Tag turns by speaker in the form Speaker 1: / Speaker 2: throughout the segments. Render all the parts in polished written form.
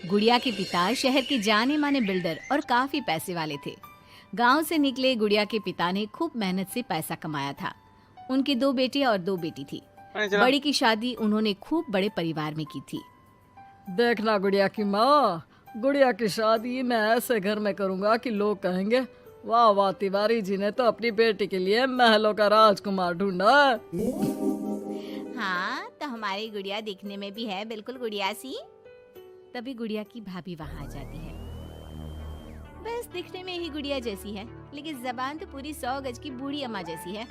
Speaker 1: गुड़िया के पिता शहर के जाने माने बिल्डर और काफी पैसे वाले थे। गांव से निकले गुड़िया के पिता ने खूब मेहनत से पैसा कमाया था। उनके 2 बेटे और 2 बेटी थी। बड़ी की शादी उन्होंने खूब बड़े परिवार में की थी।
Speaker 2: देखना गुड़िया की माँ, गुड़िया की शादी मैं ऐसे घर में करूंगा कि लोग कहेंगे वाह वाह, तिवारी जी ने तो अपनी बेटी के लिए महलों का राजकुमार ढूंढा।
Speaker 1: हाँ, तो हमारी गुड़िया दिखने में भी है बिल्कुल गुड़िया सी। तभी गुड़िया की भाभी वहाँ आ जाती है। बस दिखने में ही गुड़िया जैसी है, लेकिन जबान तो पूरी 100 गज की बूढ़ी अम्मा जैसी है।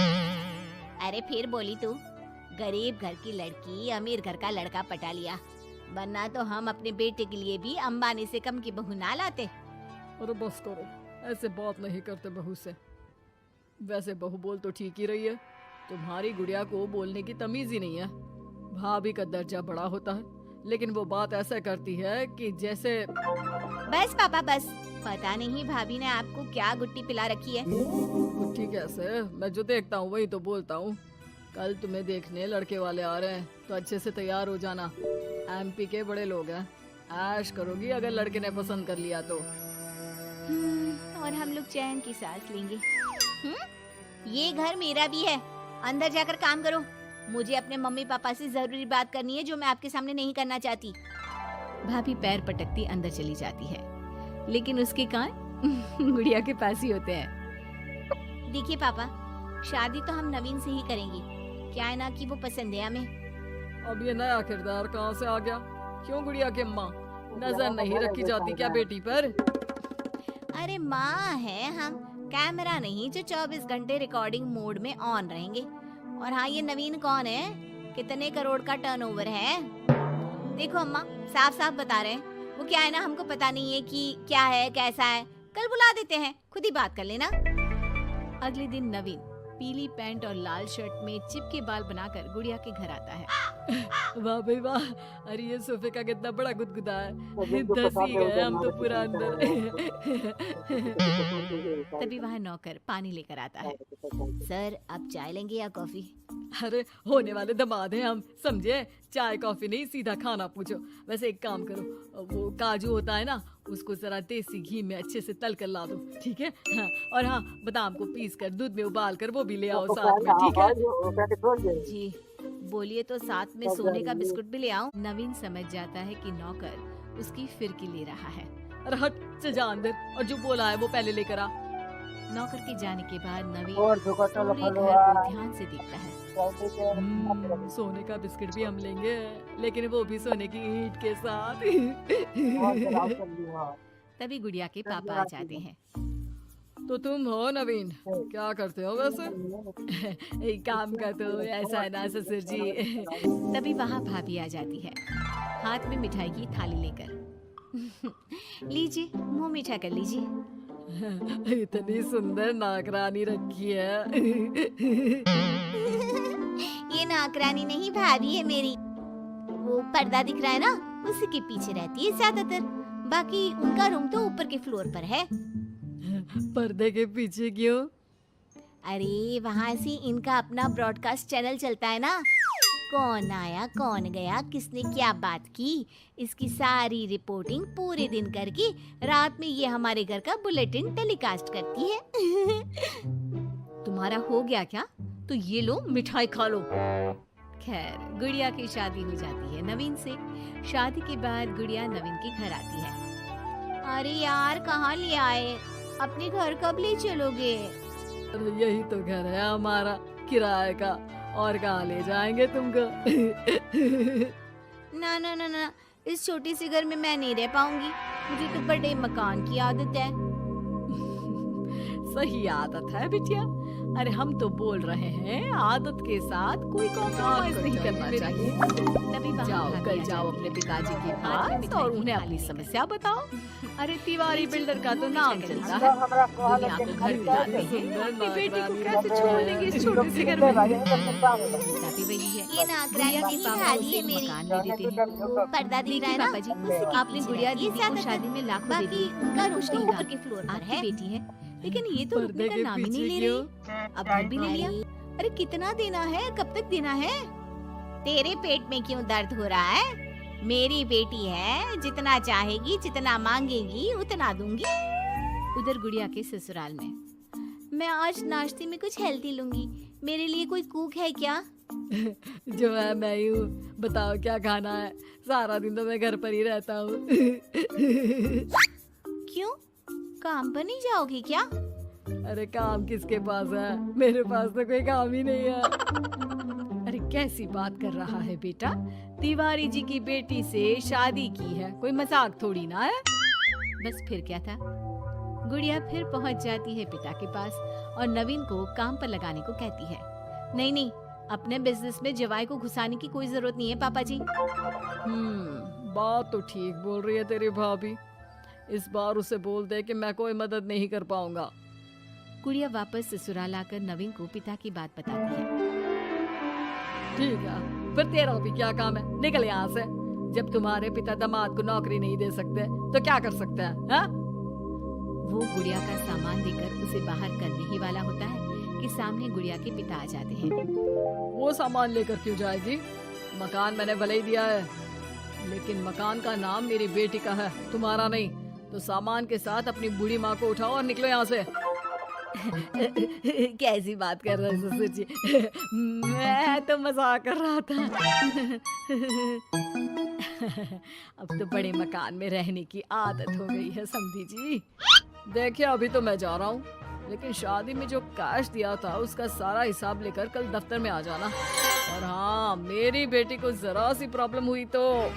Speaker 1: अरे फिर बोली तू, गरीब घर की लड़की अमीर घर का लड़का पटा लिया, वरना तो हम अपने बेटे के लिए भी अंबानी से कम की बहू ना लाते।
Speaker 2: अरे बस करो, ऐसे बात नहीं करते बहू से। वैसे बहू बोल तो ठीक ही रही है, तुम्हारी गुड़िया को बोलने की तमीज ही नहीं है। भाभी का दर्जा बड़ा होता है, लेकिन वो बात ऐसा करती है कि जैसे।
Speaker 1: बस पापा बस, पता नहीं भाभी ने आपको क्या गुट्टी पिला रखी है।
Speaker 2: गुट्टी कैसे, मैं जो देखता हूँ वही तो बोलता हूँ। कल तुम्हें देखने लड़के वाले आ रहे हैं, तो अच्छे से तैयार हो जाना। एमपी के बड़े लोग हैं, ऐश करोगी अगर लड़के ने पसंद कर लिया तो।
Speaker 1: और हम लोग चैन की सांस लेंगे। ये घर मेरा भी है, अंदर जाकर काम करो। मुझे अपने मम्मी पापा से जरूरी बात करनी है जो मैं आपके सामने नहीं करना चाहती। भाभी पैर पटकती अंदर चली जाती है, लेकिन उसके कान गुड़िया के पास ही होते हैं। देखिए पापा, शादी तो हम नवीन से ही करेंगे, क्या है ना कि वो पसंद है हमें।
Speaker 2: अब ये नया किरदार कहाँ से आ गया? क्यों गुड़िया के माँ, नजर नहीं रखी जाती क्या बेटी पर?
Speaker 1: अरे माँ है हम, कैमरा नहीं जो 24 घंटे रिकॉर्डिंग मोड में ऑन रहेंगे। और हाँ, ये नवीन कौन है, कितने करोड़ का टर्नओवर है? देखो अम्मा, साफ साफ बता रहे हैं, वो क्या है ना, हमको पता नहीं है कि क्या है कैसा है। कल बुला देते हैं, खुद ही बात कर लेना। अगले दिन नवीन पीली पैंट और लाल शर्ट में चिपके बाल बनाकर गुड़िया के घर आता है।
Speaker 2: वाह भाई वाह, अरे ये सोफे का कितना बड़ा गुदगुदा है, धस ही गए हम तो पूरा अंदर।
Speaker 1: तभी वहाँ नौकर पानी लेकर आता है। सर, आप चाय लेंगे या कॉफी?
Speaker 2: अरे होने वाले दामाद हैं हम, समझे? चाय कॉफी नहीं, सीधा खाना पूछो। वैसे एक काम करो, वो काजू होता है ना, उसको जरा देसी घी में अच्छे से तल कर ला दो, ठीक है? हाँ, और हाँ, बादाम को पीस कर दूध में उबाल कर वो भी ले आओ साथ में, ठीक है?
Speaker 1: जी बोलिए, तो साथ में सोने का बिस्कुट भी ले आओ। नवीन समझ जाता है कि नौकर उसकी फिरकी ले रहा है।
Speaker 2: अरे हट, चल जा अंदर, और जो बोला है वो पहले लेकर आ।
Speaker 1: नौकर के जाने के बाद नवीन पूरे घर को ध्यान से देखता है।
Speaker 2: सोने का बिस्किट भी हम लेंगे, लेकिन वो भी सोने की ईंट के साथ।
Speaker 1: तभी गुड़िया के पापा आ जाते हैं।
Speaker 2: तो तुम हो नवीन, क्या करते हो वैसे? एक काम का तो ऐसा है ना ससुर जी।
Speaker 1: तभी वहाँ भाभी आ जाती है, हाथ में मिठाई की थाली लेकर। लीजिए, मुंह मीठा कर लीजिए।
Speaker 2: इतनी सुंदर नाकरानी रखी है।
Speaker 1: ये नाकरानी नहीं, भाभी है मेरी। वो पर्दा दिख रहा है ना, उसी के पीछे रहती है ज्यादातर। बाकी उनका रूम तो ऊपर के फ्लोर पर है।
Speaker 2: पर्दे के पीछे क्यों?
Speaker 1: अरे वहाँ से इनका अपना ब्रॉडकास्ट चैनल चलता है ना। कौन आया, कौन गया, किसने क्या बात की, इसकी सारी रिपोर्टिंग पूरे दिन करके रात में ये हमारे घर का बुलेटिन टेलीकास्ट करती है। तुम्हारा हो गया क्या? तो ये लो, मिठाई खा लो। खैर, गुड़िया की शादी हो जाती है नवीन से। शादी के बाद गुड़िया नवीन के घर आती है। अरे यार, कहाँ ले आए? अपने घर कब ले चलोगे?
Speaker 2: अरे यही तो घर है हमारा, किराए का, और कहाँ ले जाएंगे तुमको?
Speaker 1: ना ना ना ना, इस छोटी सी घर में मैं नहीं रह पाऊंगी। मुझे तो बड़े मकान की आदत है।
Speaker 2: सही आदत है बिटिया। अरे हम तो बोल रहे हैं, आदत के साथ कोई कॉम्प्रोमाइज नहीं करना चाहिए।
Speaker 1: तभी
Speaker 2: जाओ, कल जाओ अपने पिताजी के पास और उन्हें अपनी समस्या बताओ। अरे तिवारी बिल्डर का तो नाम चलता है, दुनिया को घर दिलाते हैं, अपनी बेटी को कैसे छोड़ देंगे इस छोटे से घर में?
Speaker 1: ये नाकरानी की भाभी है मेरी।
Speaker 2: मकान ले देते हैं।
Speaker 1: पर्दा दिख रहा है ना,
Speaker 2: पापा जी, आपने गुड़िया दीदी को शादी में लाखों दे दिए।
Speaker 1: उनका रोशनी ऊपर के फ्लोर पर है।
Speaker 2: बेटी है,
Speaker 1: लेकिन ये तो रुकने का नाम ही नहीं ले रही। अब घर भी ले लिया। अरे कितना देना है, कब तक देना है? तेरे पेट में क्यों दर्द हो रहा है? मेरी बेटी है, जितना चाहेगी जितना मांगेगी उतना दूंगी। उधर गुड़िया के ससुराल में, मैं आज नाश्ते में कुछ हेल्दी लूंगी, मेरे लिए कोई कुक है क्या?
Speaker 2: जो है मैं ही हूँ, बताओ क्या खाना है। सारा दिन तो मैं घर पर ही रहता हूँ।
Speaker 1: क्यों, काम पर नहीं जाओगी क्या?
Speaker 2: अरे काम किसके पास है, मेरे पास तो कोई काम ही नहीं है। अरे कैसी बात कर रहा है बेटा, तिवारी जी की बेटी से शादी की है, कोई मजाक थोड़ी ना है।
Speaker 1: बस फिर क्या था, गुड़िया फिर पहुंच जाती है पिता के पास और नवीन को काम पर लगाने को कहती है। नहीं नहीं, अपने बिजनेस में जवाई को घुसाने की कोई जरूरत नहीं है पापा जी।
Speaker 2: बात तो ठीक बोल रही है तेरी भाभी। इस बार उसे बोल दे कि मैं कोई मदद नहीं कर पाऊंगा।
Speaker 1: गुड़िया वापस ससुराल आकर नवीन को पिता की बात बताती है।
Speaker 2: ठीक है, फिर तेरा भी क्या काम है, निकल यहाँ से। जब तुम्हारे पिता दामाद को नौकरी नहीं दे सकते तो क्या कर सकते हैं, हाँ?
Speaker 1: वो गुड़िया का सामान देकर उसे बाहर करने ही वाला होता है कि सामने गुड़िया के पिता आ जाते हैं।
Speaker 2: वो सामान लेकर क्यों जाएगी? मकान मैंने भले ही दिया है, लेकिन मकान का नाम मेरी बेटी का है, तुम्हारा नहीं। तो सामान के साथ अपनी बूढ़ी माँ को उठाओ और निकलो यहाँ से। कैसी बात कर रहे हो ससुर जी? मैं तो मजाक कर रहा था। अब तो बड़े मकान में रहने की आदत हो गई है समधी जी। देखिए अभी तो मैं जा रहा हूँ, लेकिन शादी में जो कैश दिया था उसका सारा हिसाब लेकर कल दफ्तर में आ जाना। और हाँ, मेरी बेटी को जरा सी प्रॉब्लम हुई तो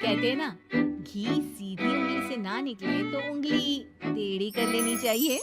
Speaker 1: कहते हैं ना, घी सीधी उंगली से ना निकले तो उंगली टेढ़ी कर लेनी चाहिए।